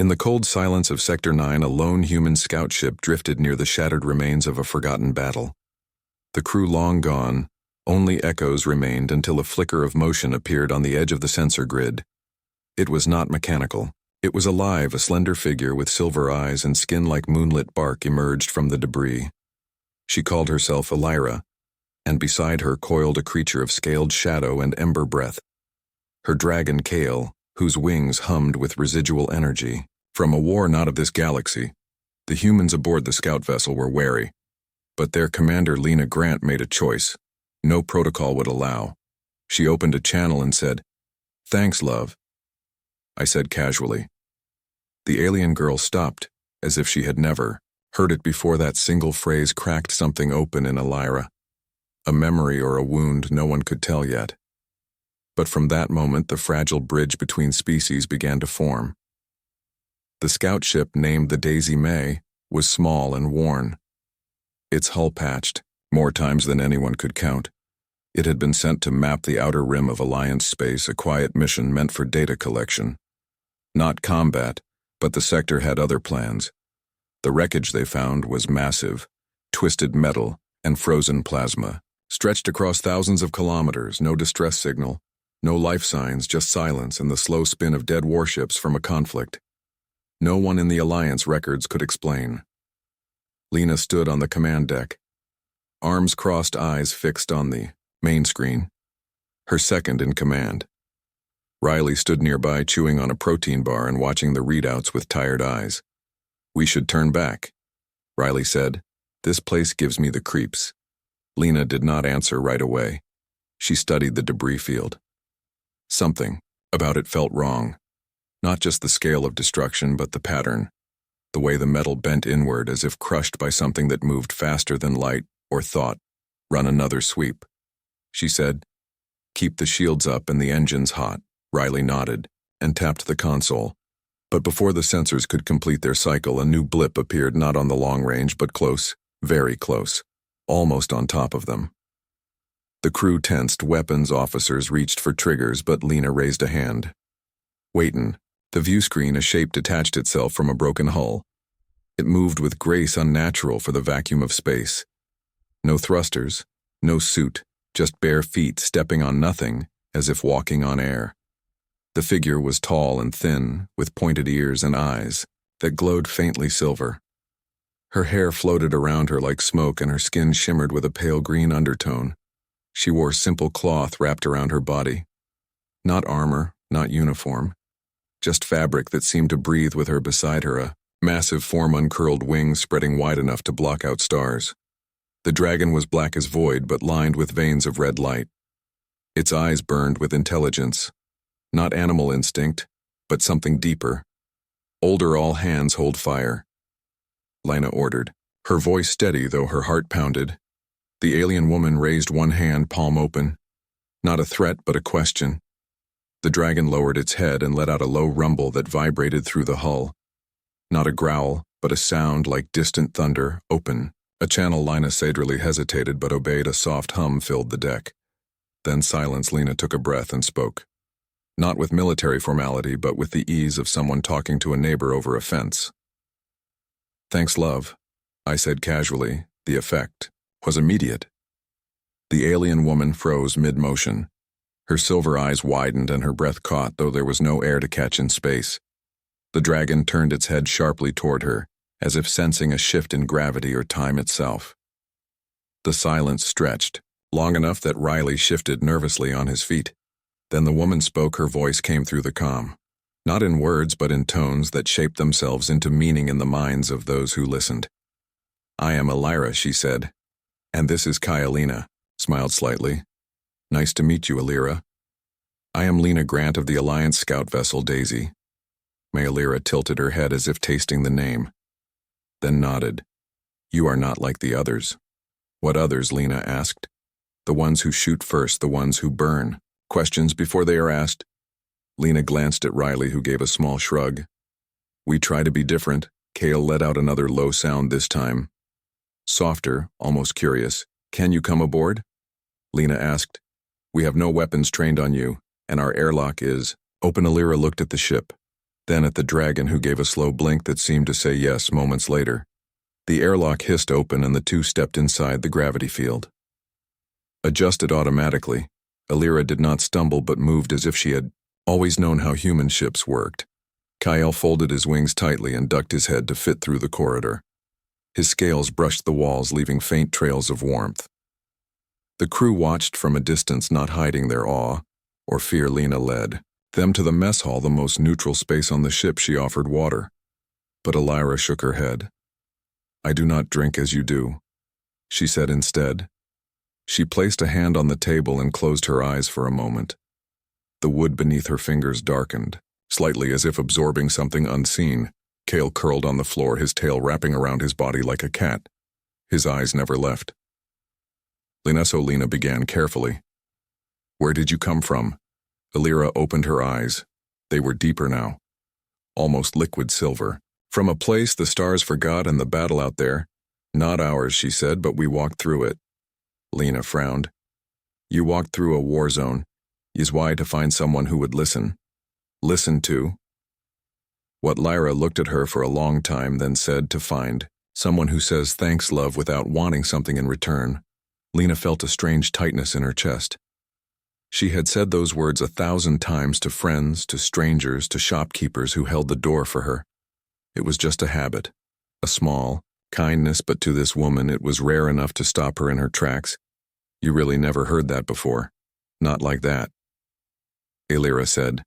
In the cold silence of Sector 9, a lone human scout ship drifted near the shattered remains of a forgotten battle. The crew long gone, only echoes remained until a flicker of motion appeared on the edge of the sensor grid. It was not mechanical. It was alive, a slender figure with silver eyes and skin like moonlit bark emerged from the debris. She called herself Elira, and beside her coiled a creature of scaled shadow and ember breath. Her dragon Kale, whose wings hummed with residual energy. From a war not of this galaxy, the humans aboard the scout vessel were wary. But their commander Lena Grant made a choice. No protocol would allow. She opened a channel and said, "Thanks, love," I said casually. The alien girl stopped, as if she had never heard it before. That single phrase cracked something open in Elira. A memory or a wound no one could tell yet. But from that moment the fragile bridge between species began to form. The scout ship, named the Daisy May, was small and worn. Its hull patched, more times than anyone could count. It had been sent to map the outer rim of Alliance space, a quiet mission meant for data collection. Not combat, but the sector had other plans. The wreckage they found was massive, twisted metal and frozen plasma, stretched across thousands of kilometers, no distress signal, no life signs, just silence and the slow spin of dead warships from a conflict. No one in the Alliance records could explain. Lena stood on the command deck, arms crossed, eyes fixed on the main screen. Her second in command. Riley stood nearby, chewing on a protein bar and watching the readouts with tired eyes. "We should turn back," Riley said. "This place gives me the creeps." Lena did not answer right away. She studied the debris field. Something about it felt wrong. Not just the scale of destruction, but the pattern. The way the metal bent inward as if crushed by something that moved faster than light or thought. "Run another sweep," she said. "Keep the shields up and the engines hot." Riley nodded and tapped the console. But before the sensors could complete their cycle, a new blip appeared, not on the long range, but close, very close, almost on top of them. The crew tensed, weapons officers reached for triggers, but Lena raised a hand. "Waitin'." The view screen, a shape, detached itself from a broken hull. It moved with grace unnatural for the vacuum of space. No thrusters, no suit, just bare feet stepping on nothing, as if walking on air. The figure was tall and thin, with pointed ears and eyes that glowed faintly silver. Her hair floated around her like smoke and her skin shimmered with a pale green undertone. She wore simple cloth wrapped around her body. Not armor, not uniform. Just fabric that seemed to breathe with her beside her, a massive form, uncurled wings spreading wide enough to block out stars. The dragon was black as void, but lined with veins of red light. Its eyes burned with intelligence. Not animal instinct, but something deeper. "Older, all hands hold fire," Lena ordered, her voice steady though her heart pounded. The alien woman raised one hand, palm open. Not a threat, but a question. The dragon lowered its head and let out a low rumble that vibrated through the hull. Not a growl, but a sound like distant thunder. "Open." A channel. Lena Sadrily hesitated but obeyed. A soft hum filled the deck. Then silence. Lena took a breath and spoke. Not with military formality, but with the ease of someone talking to a neighbor over a fence. "Thanks, love," I said casually. The effect was immediate. The alien woman froze mid-motion. Her silver eyes widened and her breath caught, though there was no air to catch in space. The dragon turned its head sharply toward her, as if sensing a shift in gravity or time itself. The silence stretched, long enough that Riley shifted nervously on his feet. Then the woman spoke. Her voice came through the comm. Not in words, but in tones that shaped themselves into meaning in the minds of those who listened. "I am Elira," she said. "And this is Kyalina," smiled slightly. "Nice to meet you, Elira. I am Lena Grant of the Alliance scout vessel Daisy." Elira tilted her head as if tasting the name, then nodded. "You are not like the others." "What others?" Lena asked. "The ones who shoot first, the ones who burn. Questions before they are asked." Lena glanced at Riley, who gave a small shrug. "We try to be different." Kale let out another low sound this time. Softer, almost curious. "Can you come aboard?" Lena asked. "We have no weapons trained on you, and our airlock is open." Elira looked at the ship, then at the dragon, who gave a slow blink that seemed to say yes moments later. The airlock hissed open and the two stepped inside the gravity field. Adjusted automatically, Illyra did not stumble but moved as if she had always known how human ships worked. Kyle folded his wings tightly and ducked his head to fit through the corridor. His scales brushed the walls, leaving faint trails of warmth. The crew watched from a distance, not hiding their awe or fear. Lena led them to the mess hall, the most neutral space on the ship. She offered water, but Illyra shook her head. "I do not drink as you do," she said instead. She placed a hand on the table and closed her eyes for a moment. The wood beneath her fingers darkened, slightly as if absorbing something unseen. Kale curled on the floor, his tail wrapping around his body like a cat. His eyes never left. Lena began carefully. "Where did you come from?" Illyra opened her eyes. They were deeper now, almost liquid silver. "From a place the stars forgot and the battle out there. Not ours," she said, "but we walked through it." Lena frowned. "You walked through a war zone. Is why to find someone who would listen." "Listen to?" What Lyra looked at her for a long time, then said, "To find someone who says thanks, love, without wanting something in return." Lena felt a strange tightness in her chest. She had said those words 1,000 times to friends, to strangers, to shopkeepers who held the door for her. It was just a habit, a small kindness, but to this woman it was rare enough to stop her in her tracks. "You really never heard that before. Not like that," Illyra said.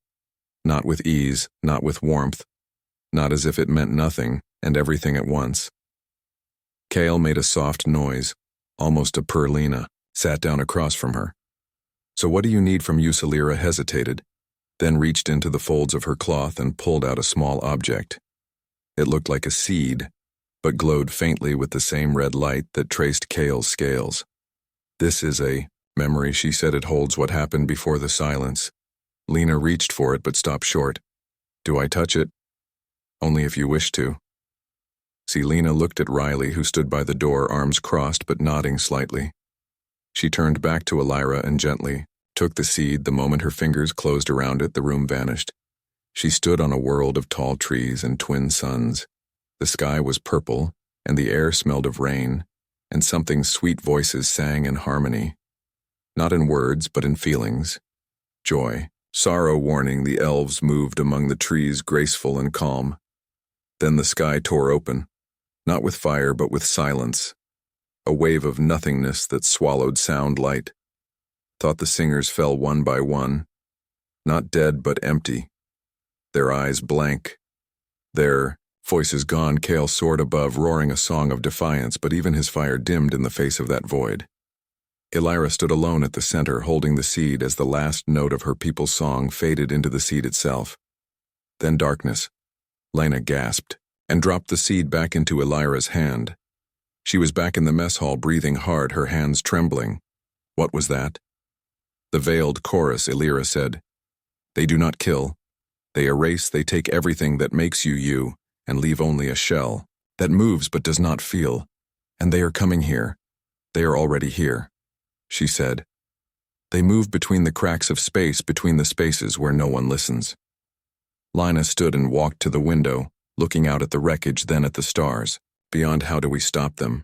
Not with ease, not with warmth, not as if it meant nothing and everything at once. Kale made a soft noise, almost a purr. Lena sat down across from her. "So what do you need from us?" Illyra hesitated, then reached into the folds of her cloth and pulled out a small object. It looked like a seed, but glowed faintly with the same red light that traced Kale's scales. "This is a memory," she said. "It holds what happened before the silence." Lena reached for it but stopped short. "Do I touch it?" "Only if you wish to." Lena looked at Riley, who stood by the door, arms crossed but nodding slightly. She turned back to Illyra and gently took the seed. The moment her fingers closed around it, the room vanished. She stood on a world of tall trees and twin suns. The sky was purple, and the air smelled of rain, and something sweet voices sang in harmony. Not in words, but in feelings. Joy, sorrow, warning. The elves moved among the trees, graceful and calm. Then the sky tore open, not with fire, but with silence. A wave of nothingness that swallowed sound, light. Thought the singers fell one by one, not dead but empty. Their eyes blank, their voices gone. Kale soared above, roaring a song of defiance, but even his fire dimmed in the face of that void. Illyra stood alone at the center, holding the seed as the last note of her people's song faded into the seed itself. Then darkness. Lena gasped and dropped the seed back into Illyra's hand. She was back in the mess hall, breathing hard, her hands trembling. What was that? The veiled chorus. Illyra said, "They do not kill. They erase, they take everything that makes you you, and leave only a shell that moves but does not feel. And they are coming here. They are already here," she said. "They move between the cracks of space, between the spaces where no one listens." Lena stood and walked to the window, looking out at the wreckage, then at the stars. "Beyond, how do we stop them?"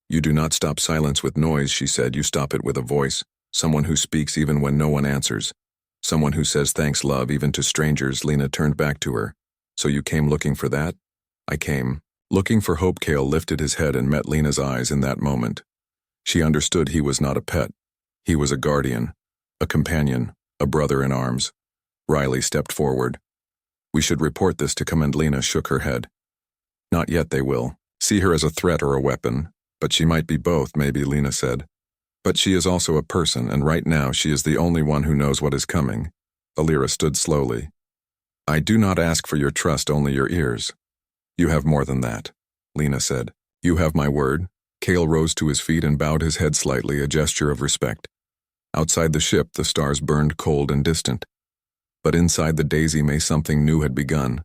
"You do not stop silence with noise," she said. "You stop it with a voice, someone who speaks even when no one answers. Someone who says thanks, love, even to strangers." Lena turned back to her. "So you came looking for that?" "I came looking for hope." Kale lifted his head and met Lena's eyes in that moment. She understood he was not a pet. He was a guardian, a companion, a brother in arms. Riley stepped forward. "We should report this to command." Lena shook her head. "Not yet. They will see her as a threat or a weapon, but she might be both, maybe," Lena said. "But she is also a person, and right now she is the only one who knows what is coming." Illyra stood slowly. "I do not ask for your trust, only your ears." "You have more than that," Lena said. "You have my word." Kale rose to his feet and bowed his head slightly, a gesture of respect. Outside the ship, the stars burned cold and distant. But inside the Daisy May, something new had begun.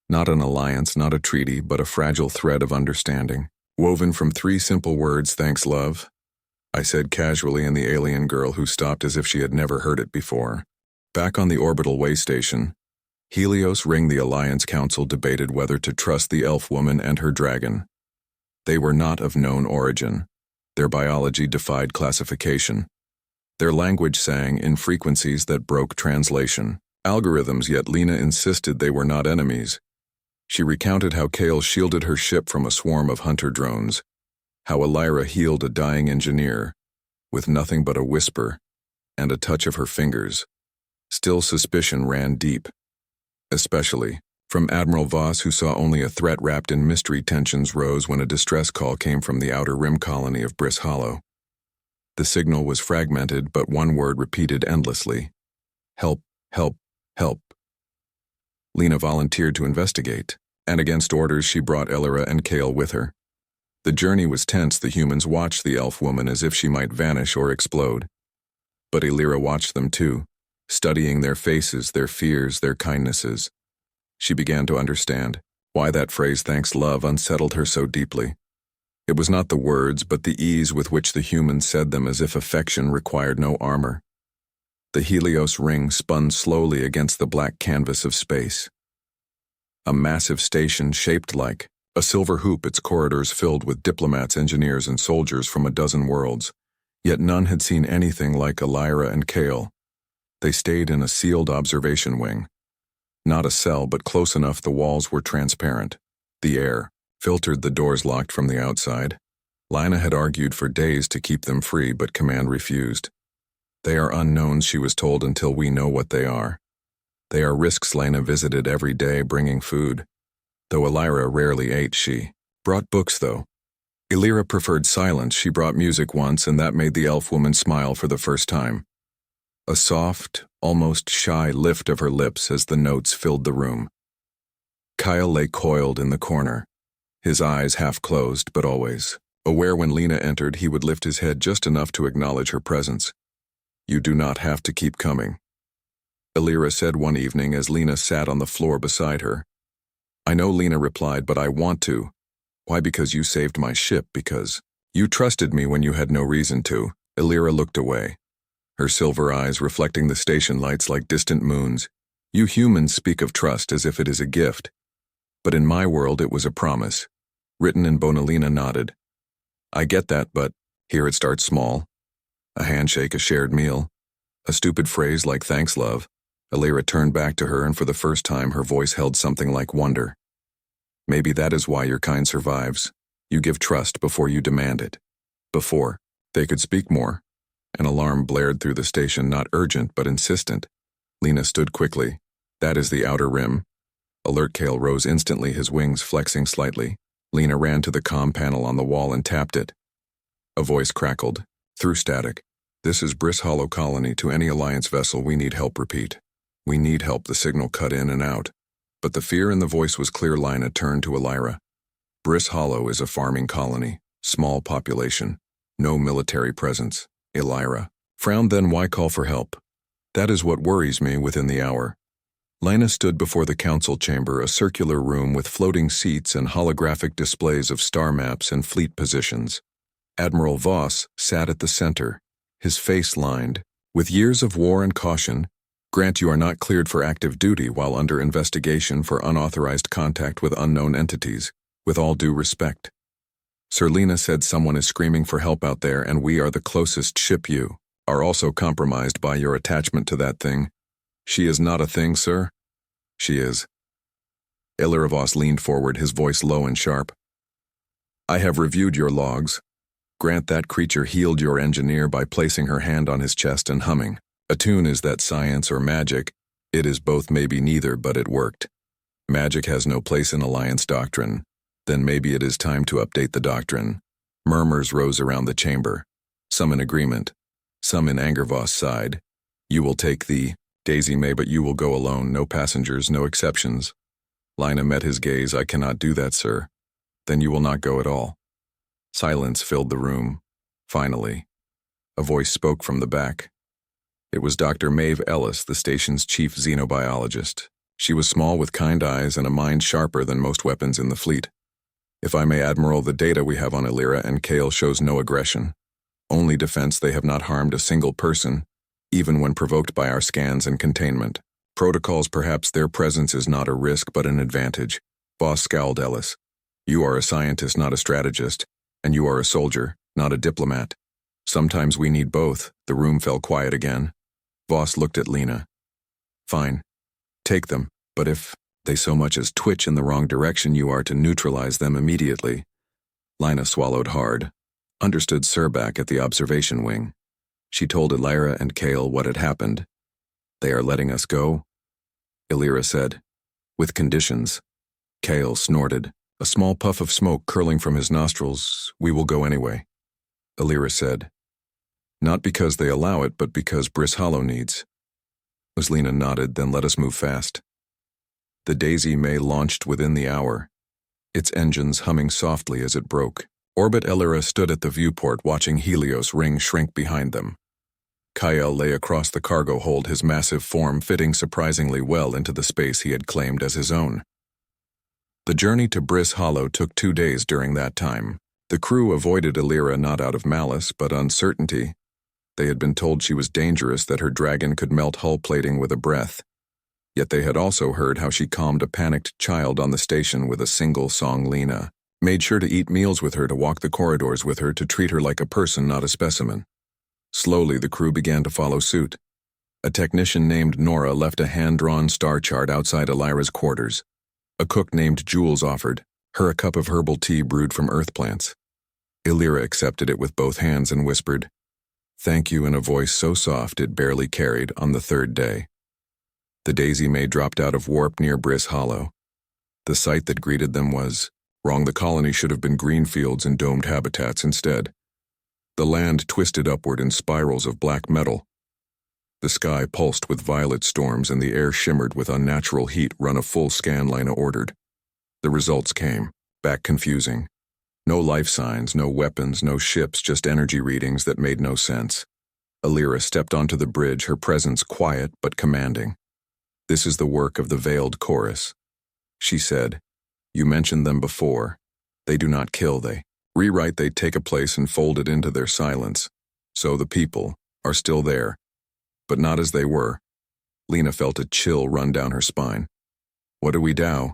Not an alliance, not a treaty, but a fragile thread of understanding, woven from 3 simple words: "Thanks, love," I said casually, and the alien girl who stopped as if she had never heard it before. Back on the orbital way station, Helios Ring. The Alliance Council debated whether to trust the elf woman and her dragon. They were not of known origin. Their biology defied classification. Their language sang in frequencies that broke translation. Algorithms, yet Lena insisted they were not enemies. She recounted how Kale shielded her ship from a swarm of hunter drones, how Elira healed a dying engineer, with nothing but a whisper and a touch of her fingers. Still, suspicion ran deep, especially from Admiral Voss, who saw only a threat wrapped in mystery. Tensions rose when a distress call came from the outer rim colony of Briss Hollow. The signal was fragmented, but one word repeated endlessly: help, help, help. Lena volunteered to investigate, and against orders she brought Elira and Kale with her. The journey was tense. The humans watched the elf woman as if she might vanish or explode. But Elira watched them too, studying their faces, their fears, their kindnesses. She began to understand why that phrase, "thanks love," unsettled her so deeply. It was not the words, but the ease with which the humans said them, as if affection required no armor. The Helios Ring spun slowly against the black canvas of space. A massive station shaped like a silver hoop, its corridors filled with diplomats, engineers, and soldiers from a dozen worlds. Yet none had seen anything like Elira and Kale. They stayed in a sealed observation wing. Not a cell, but close enough the walls were transparent. The air filtered, the doors locked from the outside. Lina had argued for days to keep them free, but command refused. They are unknowns, she was told, until we know what they are. They are risks. Lena visited every day, bringing food. Though Elira rarely ate, she brought books, though. Elira preferred silence. She brought music once, and that made the elf woman smile for the first time. A soft, almost shy lift of her lips as the notes filled the room. Kyle lay coiled in the corner, his eyes half closed, but always aware. When Lena entered, he would lift his head just enough to acknowledge her presence. "You do not have to keep coming," Elira said one evening as Lena sat on the floor beside her. "I know," Lena replied, "but I want to." "Why?" "Because you saved my ship, because you trusted me when you had no reason to." Elira looked away, her silver eyes reflecting the station lights like distant moons. "You humans speak of trust as if it is a gift. But in my world it was a promise, written in bone." Lena nodded. "I get that, but here it starts small. A handshake, a shared meal, a stupid phrase like 'thanks, love.'" Elira turned back to her, and for the first time her voice held something like wonder. "Maybe that is why your kind survives. You give trust before you demand it." Before they could speak more, an alarm blared through the station, not urgent but insistent. Lena stood quickly. "That is the outer rim." Alert. Kale rose instantly, his wings flexing slightly. Lena ran to the comm panel on the wall and tapped it. A voice crackled through static. "This is Briss Hollow Colony. To any Alliance vessel, we need help. Repeat. We need help." The signal cut in and out, but the fear in the voice was clear. Lina turned to Elira. "Briss Hollow is a farming colony, small population, no military presence." Elira frowned. "Then why call for help?" "That is what worries me." Within the hour, Lina stood before the council chamber, a circular room with floating seats and holographic displays of star maps and fleet positions. Admiral Voss sat at the center, his face lined with years of war and caution. "Grant, you are not cleared for active duty while under investigation for unauthorized contact with unknown entities. With all due respect." "Sir," Lena said, "someone is screaming for help out there, and we are the closest ship. You are also compromised by your attachment to that thing." "She is not a thing, sir." "She is." Elira Voss leaned forward, his voice low and sharp. "I have reviewed your logs. Grant, that creature healed your engineer by placing her hand on his chest and humming a tune. Is that science or magic?" "It is both, maybe neither, but it worked. Magic has no place in Alliance doctrine." "Then maybe it is time to update the doctrine." Murmurs rose around the chamber, some in agreement, some in anger. Voss sighed. "You will take the Daisy may, but you will go alone, no passengers, no exceptions." Lina met his gaze. "I cannot do that, sir." "Then you will not go at all." Silence filled the room. Finally, a voice spoke from the back. It was Dr. Maeve Ellis, the station's chief xenobiologist. She was small, with kind eyes and a mind sharper than most weapons in the fleet. "If I may, Admiral, the data we have on Elira and Kale shows no aggression. Only defense. They have not harmed a single person, even when provoked by our scans and containment." Protocols, perhaps their presence is not a risk but an advantage. Boss scowled Ellis. You are a scientist, not a strategist, and you are a soldier, not a diplomat. Sometimes we need both. The room fell quiet again. Voss looked at Lena. Fine. Take them, but if they so much as twitch in the wrong direction, you are to neutralize them immediately. Lina swallowed hard. Understood Sir back at the observation wing. She told Illyra and Kale what had happened. They are letting us go? Illyra said. With conditions. Kale snorted, a small puff of smoke curling from his nostrils. We will go anyway. Illyra said. Not because they allow it, but because Briss Hollow needs. Lena nodded, then let us move fast. The Daisy May launched within the hour, its engines humming softly as it broke. Orbit Illyra stood at the viewport watching Helios ring shrink behind them. Kyle lay across the cargo hold, his massive form fitting surprisingly well into the space he had claimed as his own. The journey to Briss Hollow took 2 days during that time. The crew avoided Illyra not out of malice, but uncertainty. They had been told she was dangerous, that her dragon could melt hull plating with a breath. Yet they had also heard how she calmed a panicked child on the station with a single song. Lena made sure to eat meals with her, to walk the corridors with her, to treat her like a person, not a specimen. Slowly the crew began to follow suit. A technician named Nora left a hand-drawn star chart outside Illyra's quarters. A cook named Jules offered her a cup of herbal tea brewed from earth plants. Illyra accepted it with both hands and whispered, "Thank you," in a voice so soft it barely carried. On the 3rd day, the Daisy May dropped out of warp near Briss Hollow. The sight that greeted them was wrong. The colony should have been green fields and domed habitats instead. The land twisted upward in spirals of black metal. The sky pulsed with violet storms and the air shimmered with unnatural heat. Run a full scan, Lina ordered. The results came, back confusing. No life signs, no weapons, no ships, just energy readings that made no sense. Illyra stepped onto the bridge, her presence quiet but commanding. This is the work of the Veiled Chorus. She said, you mentioned them before. They do not kill, they rewrite, they take a place and fold it into their silence. So the people are still there, but not as they were. Lena felt a chill run down her spine. What do we do?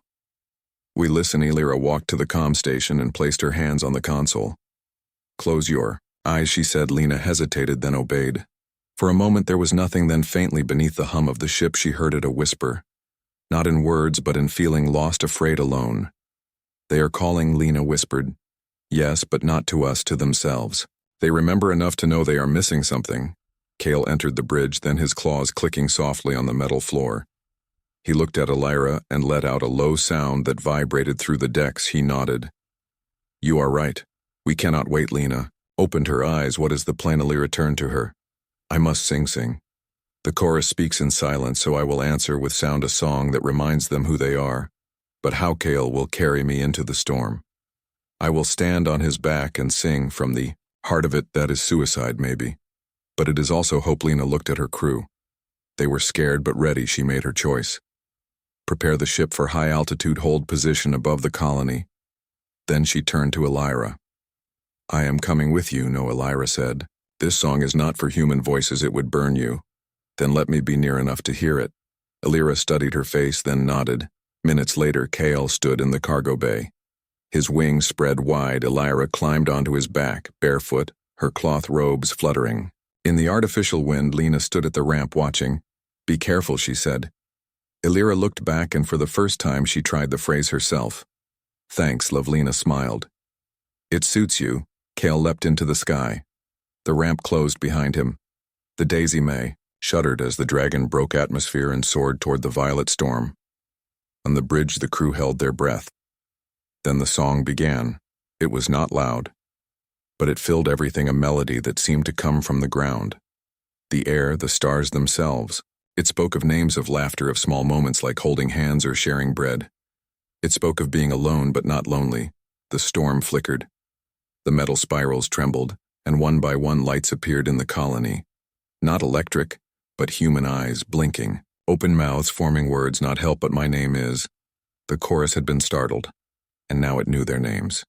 We listen. Illyra walked to the comm station and placed her hands on the console. Close your eyes, she said. Lena hesitated, then obeyed. For a moment there was nothing, then faintly beneath the hum of the ship she heard it, a whisper. Not in words, but in feeling, lost, afraid, alone. They are calling, Lena whispered. Yes, but not to us, to themselves. They remember enough to know they are missing something. Kale entered the bridge, then his claws clicking softly on the metal floor. He looked at Illyra and let out a low sound that vibrated through the decks. He nodded. You are right. We cannot wait. Lena opened her eyes. What is the plan? Illyra turned to her. I must sing. The chorus speaks in silence, so I will answer with sound, a song that reminds them who they are. But how Kale will carry me into the storm. I will stand on his back and sing from the heart of it. That is suicide, maybe. But it is also hope. Lena looked at her crew. They were scared but ready. She made her choice. Prepare the ship for high altitude, hold position above the colony. Then she turned to Illyra. I am coming with you, no, Illyra said. This song is not for human voices, it would burn you. Then let me be near enough to hear it. Illyra studied her face, then nodded. Minutes later, Kale stood in the cargo bay. His wings spread wide. Illyra climbed onto his back, barefoot, her cloth robes fluttering. In the artificial wind, Lena stood at the ramp watching. Be careful, she said. Illyra looked back, and for the first time she tried the phrase herself. Thanks, love. Lena smiled. It suits you. Kale leapt into the sky. The ramp closed behind him. The Daisy May shuddered as the dragon broke atmosphere and soared toward the violet storm. On the bridge the crew held their breath. Then the song began. It was not loud, but it filled everything, a melody that seemed to come from the ground. The air, the stars themselves. It spoke of names, of laughter, of small moments like holding hands or sharing bread. It spoke of being alone but not lonely. The storm flickered. The metal spirals trembled, and one by one lights appeared in the colony. Not electric, but human eyes blinking, open mouths forming words, not help but my name is. The chorus had been startled, and now it knew their names.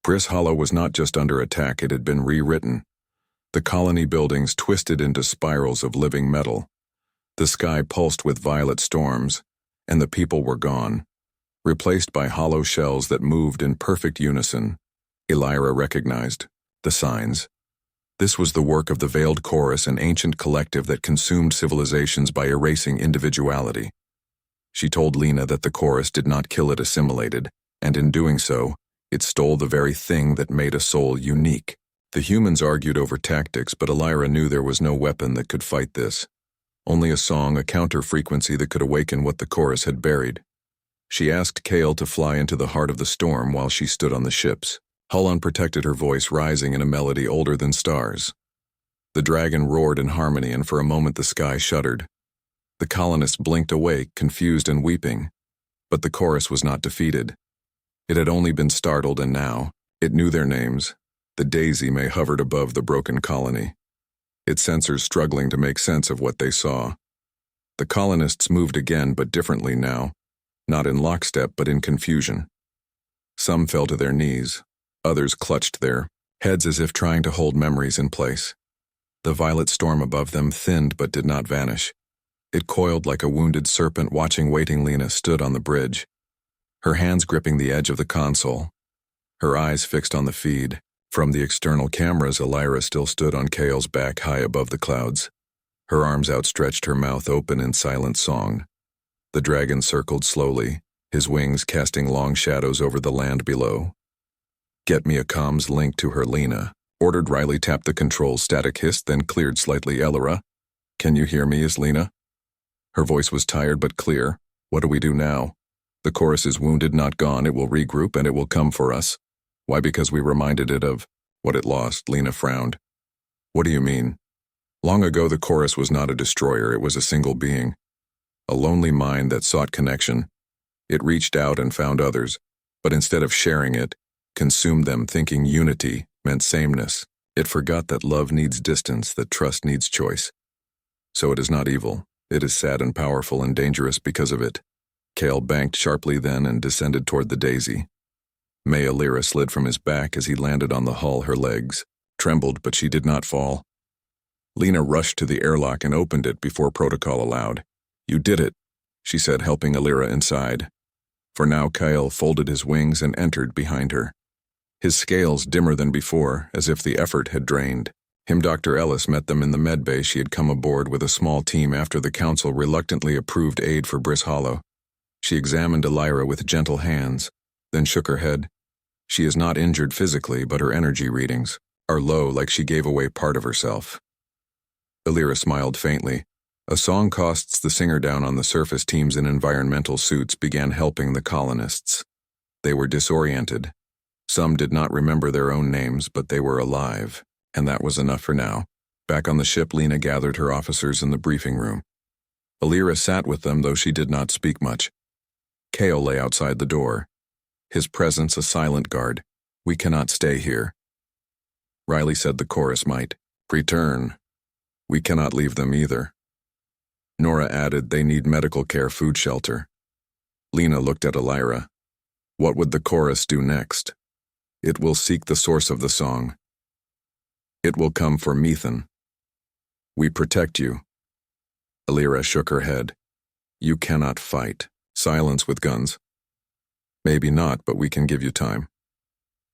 Briss Hollow was not just under attack, it had been rewritten. The colony buildings twisted into spirals of living metal. The sky pulsed with violet storms, and the people were gone, replaced by hollow shells that moved in perfect unison. Elira recognized the signs. This was the work of the Veiled Chorus, an ancient collective that consumed civilizations by erasing individuality. She told Lena that the chorus did not kill it, assimilated, and in doing so, it stole the very thing that made a soul unique. The humans argued over tactics, but Elira knew there was no weapon that could fight this. Only a song, a counter-frequency that could awaken what the chorus had buried. She asked Kale to fly into the heart of the storm while she stood on the ships. Hullon protected her voice, rising in a melody older than stars. The dragon roared in harmony, and for a moment the sky shuddered. The colonists blinked awake, confused and weeping. But the chorus was not defeated. It had only been startled, and now it knew their names. The Daisy May hovered above the broken colony, its sensors struggling to make sense of what they saw. The colonists moved again, but differently now, not in lockstep but in confusion. Some fell to their knees. Others clutched their heads as if trying to hold memories in place. The violet storm above them thinned but did not vanish. It coiled like a wounded serpent, watching. Waiting, Lena stood on the bridge, her hands gripping the edge of the console, her eyes fixed on the feed. From the external cameras, Elira still stood on Kale's back, high above the clouds, her arms outstretched, her mouth open in silent song. The dragon circled slowly, his wings casting long shadows over the land below. "Get me a comms link to her," Lena ordered. Riley tapped the controls. Static hissed, then cleared slightly. "Elira, can you hear me?" Is Lena? Her voice was tired but clear. "What do we do now? The chorus is wounded, not gone. It will regroup and it will come for us." "Why? Because we reminded it of what it lost." Lena frowned. "What do you mean?" "Long ago the chorus was not a destroyer, it was a single being. A lonely mind that sought connection. It reached out and found others, but instead of sharing it, consumed them, thinking unity meant sameness. It forgot that love needs distance, that trust needs choice. So it is not evil. It is sad and powerful and dangerous because of it." Kale banked sharply then and descended toward the Daisy. May Elira slid from his back as he landed on the hull. Her legs trembled, but she did not fall. Lena rushed to the airlock and opened it before protocol allowed. "You did it," she said, helping Elira inside. For now Kale folded his wings and entered behind her, his scales dimmer than before, as if the effort had drained him. Dr. Ellis met them in the medbay. She had come aboard with a small team after the council reluctantly approved aid for Briss Hollow. She examined Elira with gentle hands, then shook her head. "She is not injured physically, but her energy readings are low, like she gave away part of herself." Elira smiled faintly. A song costs the singer down on the surface. Teams in environmental suits began helping the colonists. They were disoriented. Some did not remember their own names, but they were alive, and that was enough for now. Back on the ship, Lena gathered her officers in the briefing room. Elira sat with them, though she did not speak much. Kale lay outside the door, his presence a silent guard. "We cannot stay here." Riley said the chorus might return. "We cannot leave them either." Nora added, "They need medical care, food, shelter." Lena looked at Elira. "What would the chorus do next?" "It will seek the source of the song. It will come for Methan. We protect you." Elira shook her head. "You cannot fight. Silence with guns." "Maybe not, but we can give you time."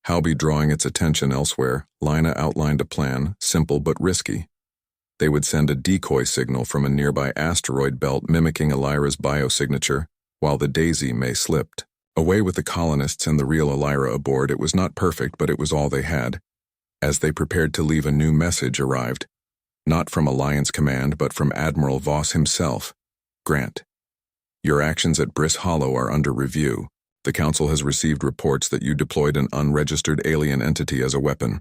"How be drawing its attention elsewhere?" Lina outlined a plan, simple but risky. They would send a decoy signal from a nearby asteroid belt mimicking Elira's biosignature, while the Daisy May slipped away with the colonists and the real Elira aboard. It was not perfect, but it was all they had. As they prepared to leave, a new message arrived, not from Alliance Command, but from Admiral Voss himself. "Grant, your actions at Briss Hollow are under review. The Council has received reports that you deployed an unregistered alien entity as a weapon.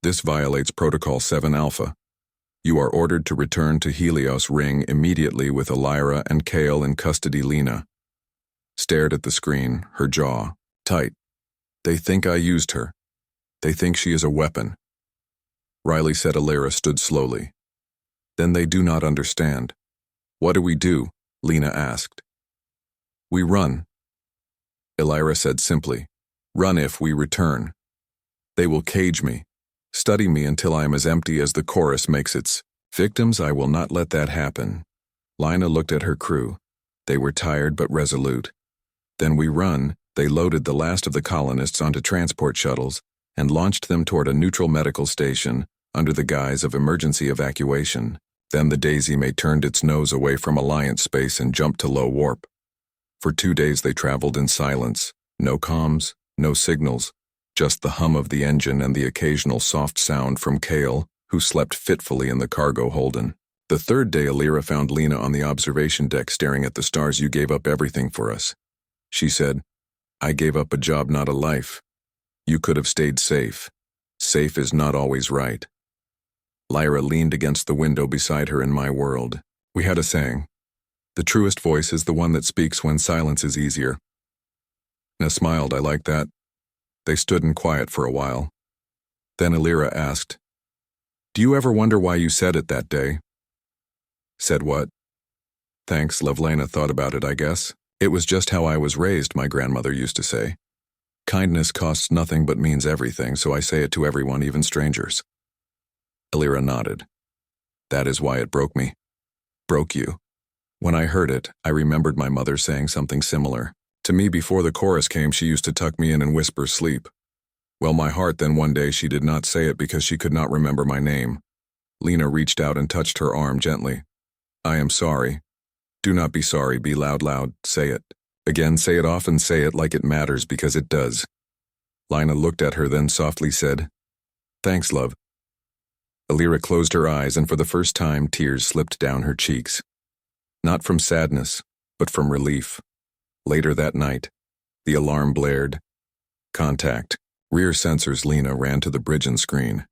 This violates Protocol 7 Alpha. You are ordered to return to Helios Ring immediately with Elira and Kale in custody." Lena stared at the screen, her jaw tight. "They think I used her. They think she is a weapon." Riley said. Elira stood slowly. "Then they do not understand." "What do we do?" Lena asked. "We run." Elira said simply. "Run if we return. They will cage me, study me until I am as empty as the chorus makes its victims. I will not let that happen." Lina looked at her crew. They were tired but resolute. Then we run. They loaded the last of the colonists onto transport shuttles and launched them toward a neutral medical station under the guise of emergency evacuation. Then the Daisy May turned its nose away from Alliance space and jumped to low warp. For 2 days they traveled in silence. No comms, no signals, just the hum of the engine and the occasional soft sound from Kale, who slept fitfully in the cargo Holden. The 3rd day Alira found Lina on the observation deck staring at the stars. "You gave up everything for us," she said. "I gave up a job, not a life. You could have stayed safe. Safe is not always right." Lyra leaned against the window beside her. "In my world, we had a saying. The truest voice is the one that speaks when silence is easier." Lina smiled. "I like that." They stood in quiet for a while. Then Alira asked, "Do you ever wonder why you said it that day?" "Said what?" "Thanks." Lena thought about it. "I guess it was just how I was raised," my grandmother used to say. "Kindness costs nothing but means everything, so I say it to everyone, even strangers." Alira nodded. "That is why it broke me." "Broke you?" When I heard it, I remembered my mother saying something similar. To me before the chorus came, she used to tuck me in and whisper, "Sleep." Well, my heart, then one day she did not say it because she could not remember my name. Lina reached out and touched her arm gently. "I am sorry." "Do not be sorry, be loud, say it. Again, say it often, say it like it matters, because it does." Lina looked at her, then softly said, "Thanks, love." Alira closed her eyes, and for the first time tears slipped down her cheeks. Not from sadness, but from relief. Later that night, the alarm blared. "Contact. Rear sensors." Lina ran to the bridge and screen.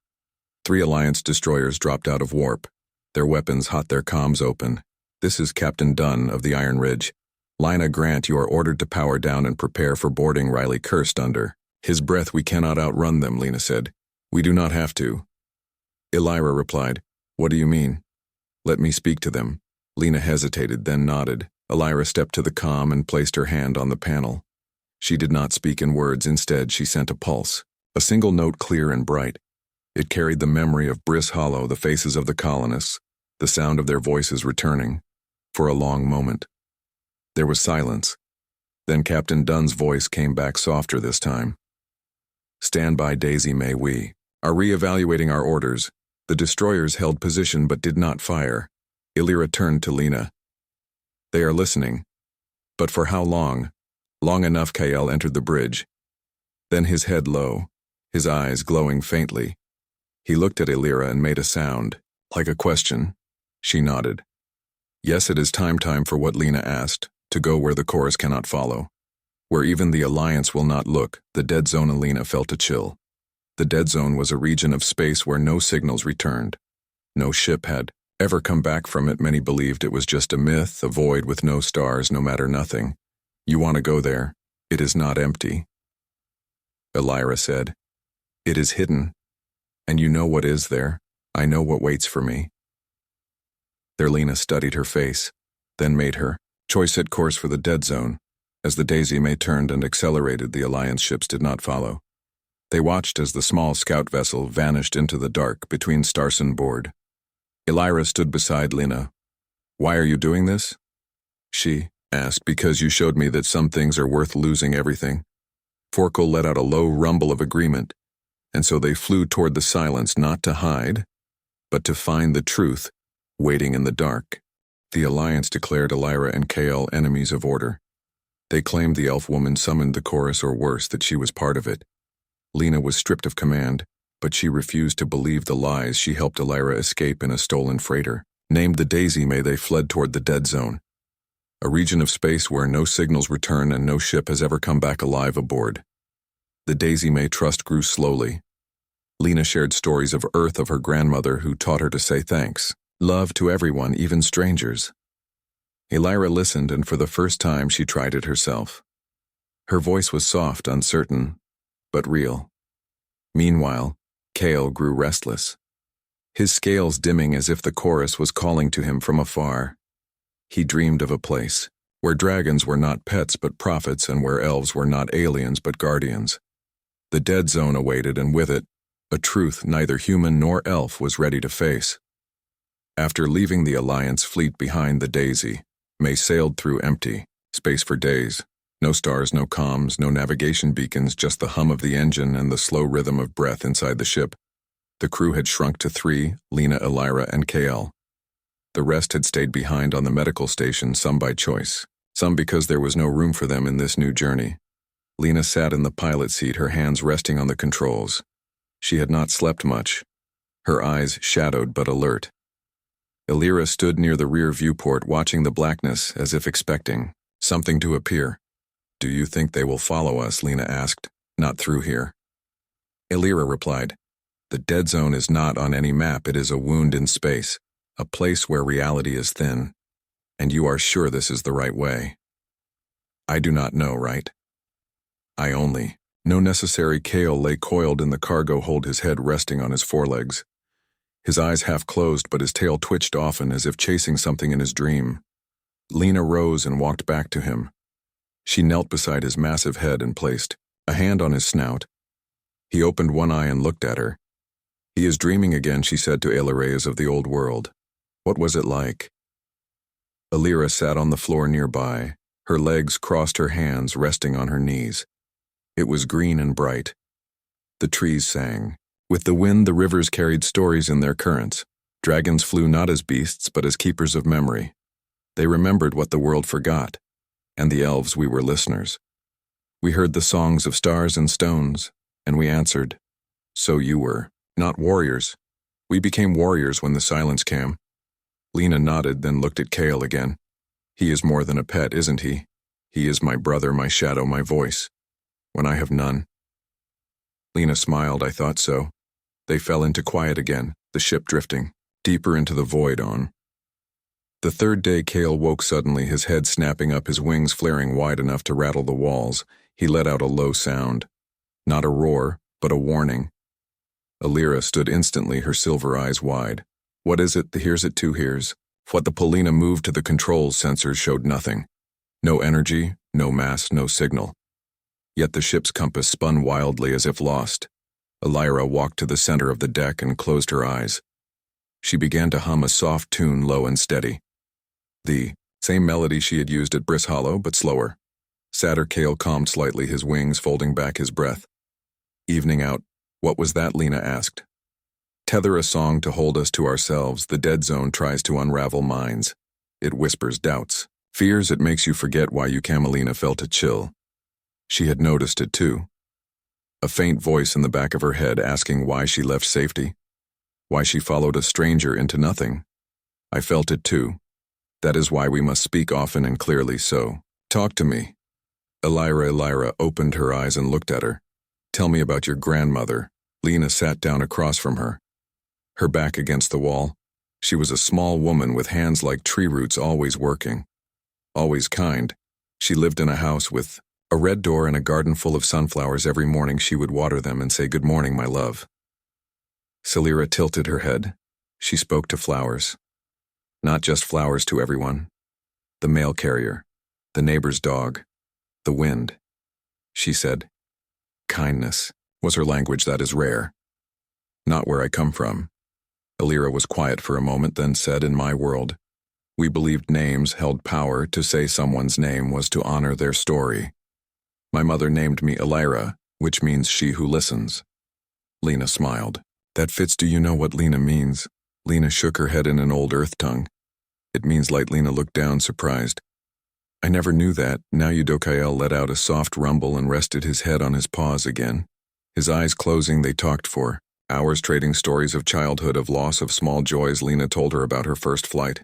3 Alliance destroyers dropped out of warp, their weapons hot, their comms open. "This is Captain Dunn of the Iron Ridge. Lina Grant, you are ordered to power down and prepare for boarding." Riley cursed under his breath. "We cannot outrun them," Lina said. "We do not have to." Elira replied, "What do you mean?" "Let me speak to them." Lina hesitated, then nodded. Elira stepped to the comm and placed her hand on the panel. She did not speak in words. Instead, she sent a pulse, a single note, clear and bright. It carried the memory of Briss Hollow, the faces of the colonists, the sound of their voices returning. For a long moment, there was silence. Then Captain Dunn's voice came back, softer this time. "Stand by, Daisy May. We are re-evaluating our orders." The destroyers held position but did not fire. Illyra turned to Lina. "They are listening. But for how long?" "Long enough." Kael entered the bridge. Then his head low, his eyes glowing faintly. He looked at Illyra and made a sound, like a question. She nodded. "Yes, it is time for what Lina asked, to go where the chorus cannot follow. Where even the Alliance will not look." The dead zone. Lina felt a chill. The dead zone was a region of space where no signals returned. No ship had ever come back from it. Many believed it was just a myth, a void with no stars, no matter nothing. "You want to go there? It is not empty." Elira said, "It is hidden. And you know what is there. I know what waits for me." There Lina studied her face, then made her choice, set course for the dead zone. As the Daisy May turned and accelerated, the Alliance ships did not follow. They watched as the small scout vessel vanished into the dark between Starson board. Elira stood beside Lina. "Why are you doing this?" She asked. "Because you showed me that some things are worth losing everything." Forkel let out a low rumble of agreement, and so they flew toward the silence, not to hide, but to find the truth, waiting in the dark. The Alliance declared Elira and Kael enemies of order. They claimed the elf woman summoned the chorus, or worse, that she was part of it. Lina was stripped of command, but she refused to believe the lies. She helped Elira escape in a stolen freighter. Named the Daisy May, they fled toward the dead zone, a region of space where no signals return and no ship has ever come back alive aboard. The Daisy May trust grew slowly. Lina shared stories of Earth, of her grandmother who taught her to say thanks, love to everyone, even strangers. Elira listened, and for the first time she tried it herself. Her voice was soft, uncertain, but real. Meanwhile, Kael grew restless, his scales dimming as if the chorus was calling to him from afar. He dreamed of a place where dragons were not pets but prophets, and where elves were not aliens but guardians. The dead zone awaited, and with it, a truth neither human nor elf was ready to face. After leaving the Alliance fleet behind the Daisy, May sailed through empty space for days. No stars, no comms, no navigation beacons, just the hum of the engine and the slow rhythm of breath inside the ship. The crew had shrunk to 3, Lena, Elira, and KL. The rest had stayed behind on the medical station, some by choice, some because there was no room for them in this new journey. Lena sat in the pilot seat, her hands resting on the controls. She had not slept much, her eyes shadowed but alert. Elira stood near the rear viewport, watching the blackness as if expecting something to appear. "Do you think they will follow us?" Lena asked. "Not through here." Elira replied, "The dead zone is not on any map. It is a wound in space, a place where reality is thin. And you are sure this is the right way?" "I do not know, right?" "I only." No necessary. Kale lay coiled in the cargo hold, his head resting on his forelegs. His eyes half closed, but his tail twitched often as if chasing something in his dream. Lena rose and walked back to him. She knelt beside his massive head and placed a hand on his snout. He opened one eye and looked at her. "He is dreaming again," she said to Aileres of the old world. "What was it like?" Elira sat on the floor nearby, her legs crossed, her hands resting on her knees. It was green and bright. The trees sang. With the wind, the rivers carried stories in their currents. Dragons flew not as beasts, but as keepers of memory. They remembered what the world forgot, and the elves, we were listeners. We heard the songs of stars and stones, and we answered, "So you were not warriors." "We became warriors when the silence came." Lena nodded, then looked at Kale again. "He is more than a pet, isn't he? He is my brother, my shadow, my voice, when I have none." Lena smiled. "I thought so." They fell into quiet again, the ship drifting deeper into the void on. The third day, Kale woke suddenly, his head snapping up, his wings flaring wide enough to rattle the walls. He let out a low sound. Not a roar, but a warning. Elira stood instantly, her silver eyes wide. "What is it?" The "hears it too" hears. What the Polina moved to the controls sensors showed nothing. No energy, no mass, no signal. Yet the ship's compass spun wildly as if lost. Elira walked to the center of the deck and closed her eyes. She began to hum a soft tune, low and steady. The same melody she had used at Briss Hollow, but slower. Sadder. Kale calmed slightly, his wings folding back his breath. "Evening out." "What was that?" Lena asked. "Tether a song to hold us to ourselves. The dead zone tries to unravel minds. It whispers doubts, fears. It makes you forget why you." Camelina felt a chill. She had noticed it too. A faint voice in the back of her head asking why she left safety, why she followed a stranger into nothing. "I felt it too. That is why we must speak often and clearly, so talk to me." Elira opened her eyes and looked at her. "Tell me about your grandmother." Lena sat down across from her, her back against the wall. She was a small woman with hands like tree roots, always working, always kind. She lived in a house with a red door and a garden full of sunflowers. Every morning she would water them and say, "Good morning, my love." Celira tilted her head. She spoke to flowers. Not just flowers, to everyone. The mail carrier, the neighbor's dog, the wind. She said, "Kindness was her language. That is rare. Not where I come from." Elira was quiet for a moment, then said, "In my world, we believed names held power. To say someone's name was to honor their story. My mother named me Elira, which means she who listens." Lena smiled. "That fits." "Do you know what Lena means?" Lena shook her head in an old earth tongue. "It means light." Lena looked down, surprised. "I never knew that." Now Eudokael let out a soft rumble and rested his head on his paws again. His eyes closing, they talked for hours, trading stories of childhood, of loss, of small joys. Lena told her about her first flight,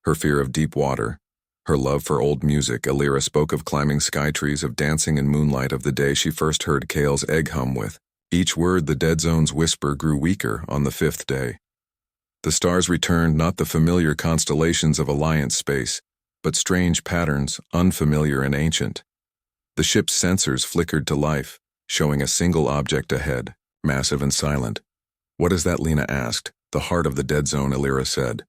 her fear of deep water, her love for old music. Elira spoke of climbing sky trees, of dancing in moonlight, of the day she first heard Kale's egg hum with each word. The dead zone's whisper grew weaker on the 5th day. The stars returned, not the familiar constellations of Alliance space, but strange patterns, unfamiliar and ancient. The ship's sensors flickered to life, showing a single object ahead, massive and silent. "What is that?" Lena asked. "The heart of the dead zone," Elira said.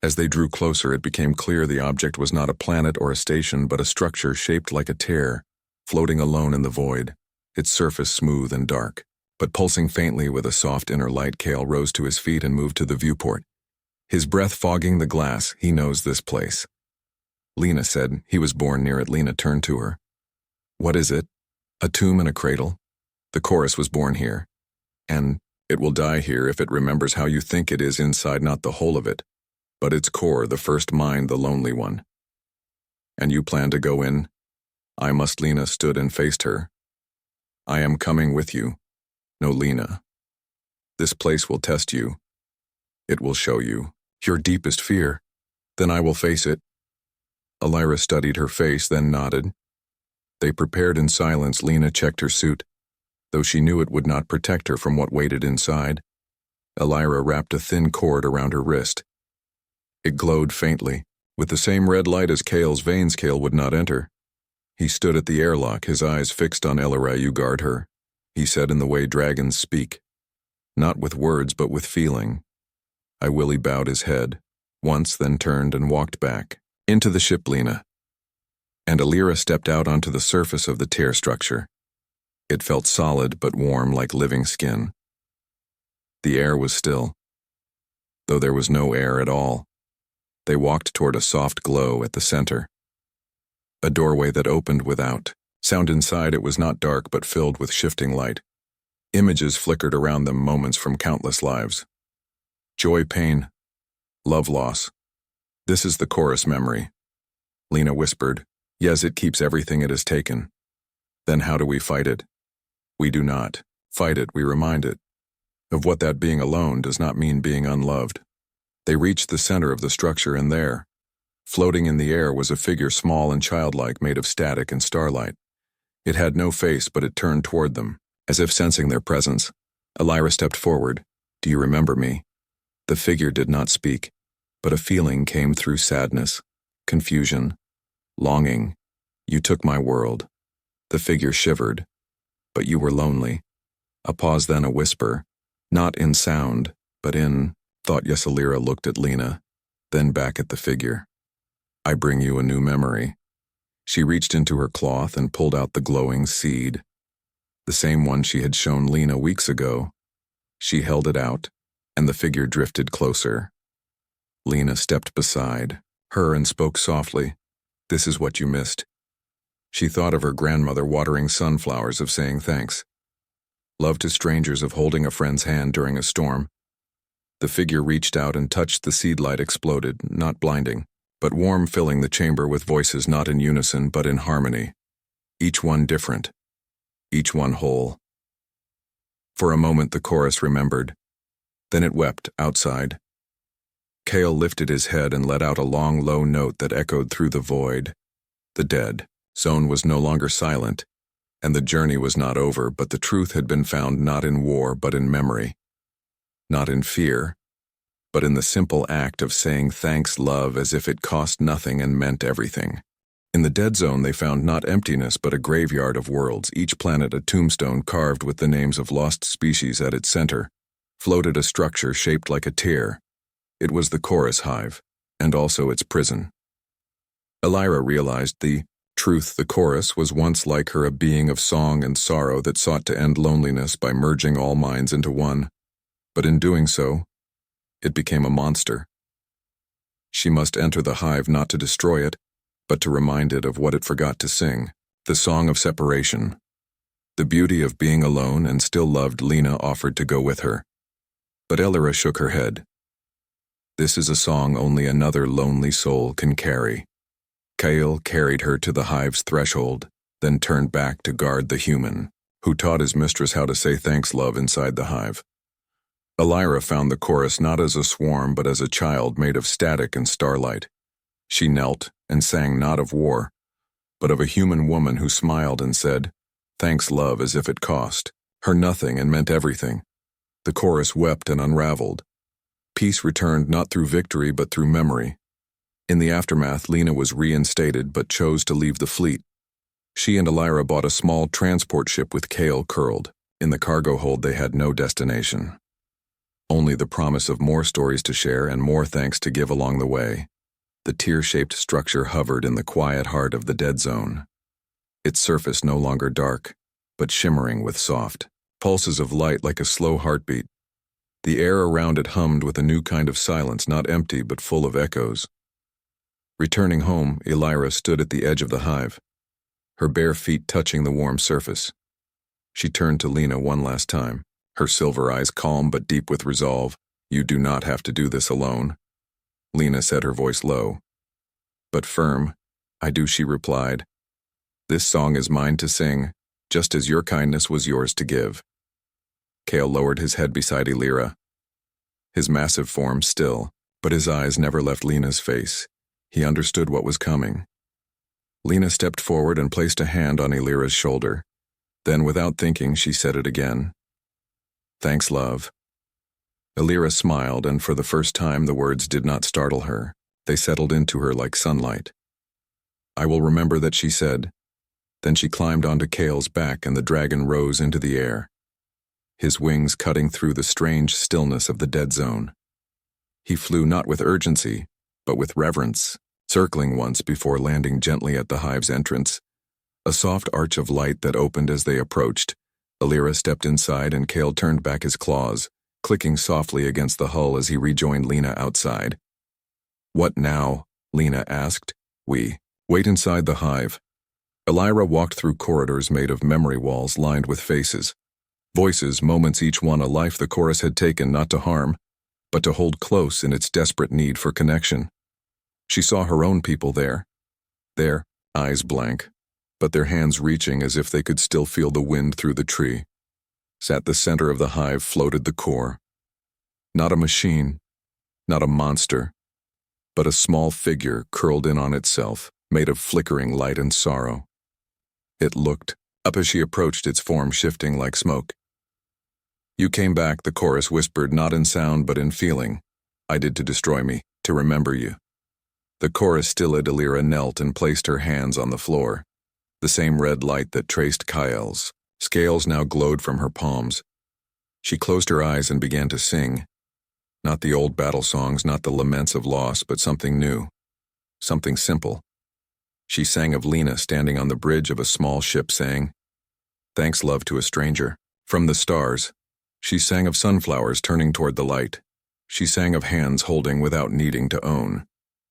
As they drew closer, it became clear the object was not a planet or a station, but a structure shaped like a tear, floating alone in the void, its surface smooth and dark, but pulsing faintly with a soft inner light. Kale rose to his feet and moved to the viewport. His breath fogging the glass. He knows this place. Lena said. He was born near it. Lena turned to her. What is it? A tomb and a cradle? The chorus was born here. And it will die here if it remembers how you think it is inside, not the whole of it, but its core, the first mind, the lonely one. And you plan to go in? I must. Lena stood and faced her. I am coming with you. No, Lena. This place will test you. It will show you your deepest fear. Then I will face it. Elira studied her face, then nodded. They prepared in silence. Lena checked her suit, though she knew it would not protect her from what waited inside. Elira wrapped a thin cord around her wrist. It glowed faintly, with the same red light as Kale's veins. Kale would not enter. He stood at the airlock, his eyes fixed on Elira. You guard her, he said in the way dragons speak. Not with words, but with feeling. Willie bowed his head, once, then turned and walked back. Into the ship, Lena. And Elira stepped out onto the surface of the tear structure. It felt solid but warm, like living skin. The air was still, though there was no air at all. They walked toward a soft glow at the center. A doorway that opened without. Sound inside. It was not dark but filled with shifting light. Images flickered around them, moments from countless lives. Joy, pain, love, loss. This is the chorus memory. Lena whispered. Yes, it keeps everything it has taken. Then how do we fight it? We do not fight it, we remind it of what that being alone does not mean being unloved. They reached the center of the structure, and there, floating in the air, was a figure small and childlike, made of static and starlight. It had no face, but it turned toward them, as if sensing their presence. Elira stepped forward. Do you remember me? The figure did not speak, but a feeling came through: sadness, confusion, longing. You took my world. The figure shivered. But you were lonely. A pause, then a whisper, not in sound, but in thought. Yes, Elira looked at Lena, then back at the figure. I bring you a new memory. She reached into her cloth and pulled out the glowing seed, the same one she had shown Lena weeks ago. She held it out, and the figure drifted closer. Lena stepped beside her and spoke softly. This is what you missed. She thought of her grandmother watering sunflowers, of saying thanks. Love to strangers, of holding a friend's hand during a storm. The figure reached out and touched the seed. Light exploded, not blinding, but warm, filling the chamber with voices not in unison but in harmony. Each one different. Each one whole. For a moment the chorus remembered. Then it wept outside. Kale lifted his head and let out a long, low note that echoed through the void. The dead zone was no longer silent, and the journey was not over, but the truth had been found, not in war but in memory. Not in fear, but in the simple act of saying thanks, love, as if it cost nothing and meant everything. In the dead zone they found not emptiness but a graveyard of worlds, each planet a tombstone carved with the names of lost species. At its center floated a structure shaped like a tear. It was the chorus hive, and also its prison. Elira realized the truth. The chorus was once like her, a being of song and sorrow that sought to end loneliness by merging all minds into one. But in doing so, it became a monster. She must enter the hive not to destroy it, but to remind it of what it forgot to sing, the song of separation. The beauty of being alone and still loved. Lena offered to go with her, but Elira shook her head. This is a song only another lonely soul can carry. Kale carried her to the hive's threshold, then turned back to guard the human, who taught his mistress how to say thanks, love, inside the hive. Elira found the chorus not as a swarm but as a child made of static and starlight. She knelt and sang not of war, but of a human woman who smiled and said, thanks, love, as if it cost her nothing and meant everything. The chorus wept and unraveled. Peace returned not through victory but through memory. In the aftermath, Lena was reinstated but chose to leave the fleet. She and Elira bought a small transport ship with Kale curled. In the cargo hold they had no destination. Only the promise of more stories to share and more thanks to give along the way. The tear-shaped structure hovered in the quiet heart of the dead zone. Its surface no longer dark, but shimmering with soft pulses of light like a slow heartbeat. The air around it hummed with a new kind of silence, not empty but full of echoes. Returning home, Elira stood at the edge of the hive, her bare feet touching the warm surface. She turned to Lena one last time, her silver eyes calm but deep with resolve. "You do not have to do this alone." Lena said, her voice low, but firm. "I do," she replied. "This song is mine to sing, just as your kindness was yours to give." Kale lowered his head beside Elira, his massive form still, but his eyes never left Lena's face. He understood what was coming. Lena stepped forward and placed a hand on Elira's shoulder. Then, without thinking, she said it again. "Thanks, love." Elira smiled, and for the first time the words did not startle her. They settled into her like sunlight. "I will remember that," she said. Then she climbed onto Kale's back and the dragon rose into the air, his wings cutting through the strange stillness of the dead zone. He flew not with urgency, but with reverence, circling once before landing gently at the hive's entrance. A soft arch of light that opened as they approached. Elira stepped inside and Kale turned back his claws, clicking softly against the hull as he rejoined Lena outside. "What now?" Lena asked. "We wait inside the hive." Elira walked through corridors made of memory walls lined with faces. Voices, moments each one a life the chorus had taken not to harm, but to hold close in its desperate need for connection. She saw her own people there, their eyes blank, but their hands reaching as if they could still feel the wind through the tree. At the center of the hive floated the core. Not a machine, not a monster, but a small figure curled in on itself, made of flickering light and sorrow. It looked up as she approached, its form shifting like smoke. "You came back," the chorus whispered, not in sound but in feeling. "I did to destroy me, to remember you." The chorus stilled. Elira knelt and placed her hands on the floor. The same red light that traced Kael's scales now glowed from her palms. She closed her eyes and began to sing. Not the old battle songs, not the laments of loss, but something new, something simple. She sang of Lena standing on the bridge of a small ship saying, "Thanks, love, to a stranger." From the stars, she sang of sunflowers turning toward the light. She sang of hands holding without needing to own.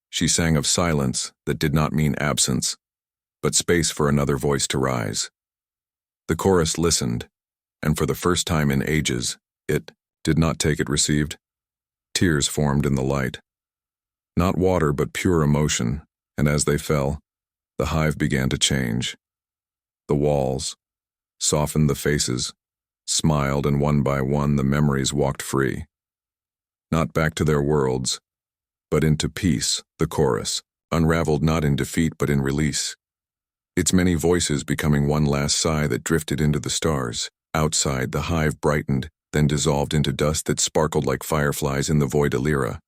She sang of silence that did not mean absence, but space for another voice to rise. The chorus listened, and for the first time in ages, it did not take it received. Tears formed in the light. Not water, but pure emotion, and as they fell, the hive began to change. The walls softened, the faces smiled, and one by one the memories walked free. Not back to their worlds, but into peace, the chorus, unraveled not in defeat but in release. Its many voices becoming one last sigh that drifted into the stars. Outside, the hive brightened, then dissolved into dust that sparkled like fireflies in the void. Elira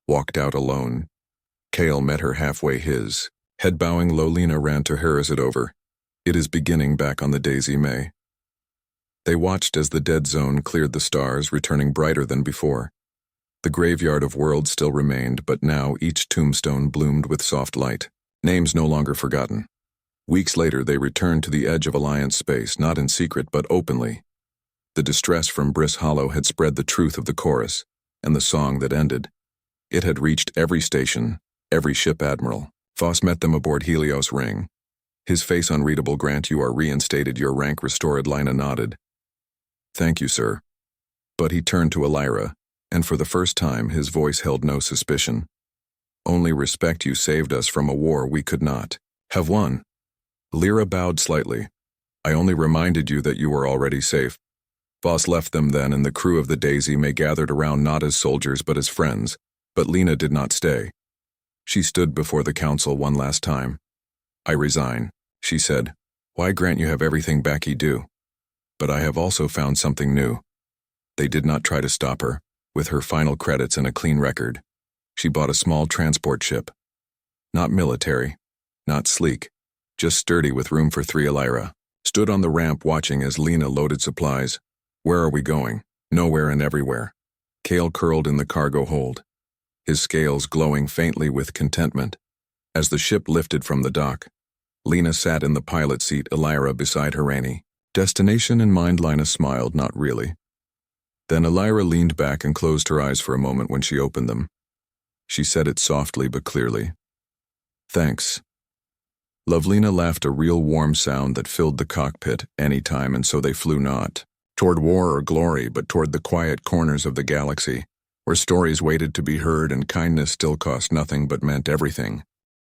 walked out alone. Kale met her halfway, his head bowing low. Lena ran to her. "Is it over?" "It is beginning," back on the Daisy May. They watched as the dead zone cleared, the stars returning brighter than before. The graveyard of worlds still remained, but now each tombstone bloomed with soft light. Names no longer forgotten. Weeks later, they returned to the edge of Alliance space, not in secret but openly. The distress from Briss Hollow had spread the truth of the chorus, and the song that ended. It had reached every station, every ship. Admiral Foss met them aboard Helios Ring. His face unreadable. "Grant, you are reinstated, your rank restored." Lina nodded. "Thank you, sir." But he turned to Elira, and for the first time his voice held no suspicion. "Only respect. You saved us from a war we could not have won." Lyra bowed slightly. "I only reminded you that you were already safe." Voss left them then, and the crew of the Daisy May gathered around, not as soldiers but as friends. But Lena did not stay. She stood before the council one last time. "I resign," she said. "Why, Grant, you have everything back you do. But I have also found something new." They did not try to stop her. With her final credits and a clean record, she bought a small transport ship. Not military, not sleek, just sturdy with room for three. Elira stood on the ramp watching as Lena loaded supplies. "Where are we going?" "Nowhere and everywhere." Kale curled in the cargo hold, his scales glowing faintly with contentment. As the ship lifted from the dock, Lena sat in the pilot seat, Elira beside her Annie. Destination in mind. Lina smiled. "Not really. Then Elira leaned back and closed her eyes for a moment when she opened them. She said it softly but clearly. Thanks. Lovelina laughed, a real warm sound that filled the cockpit any time, and so they flew not toward war or glory, but toward the quiet corners of the galaxy, where stories waited to be heard and kindness still cost nothing but meant everything.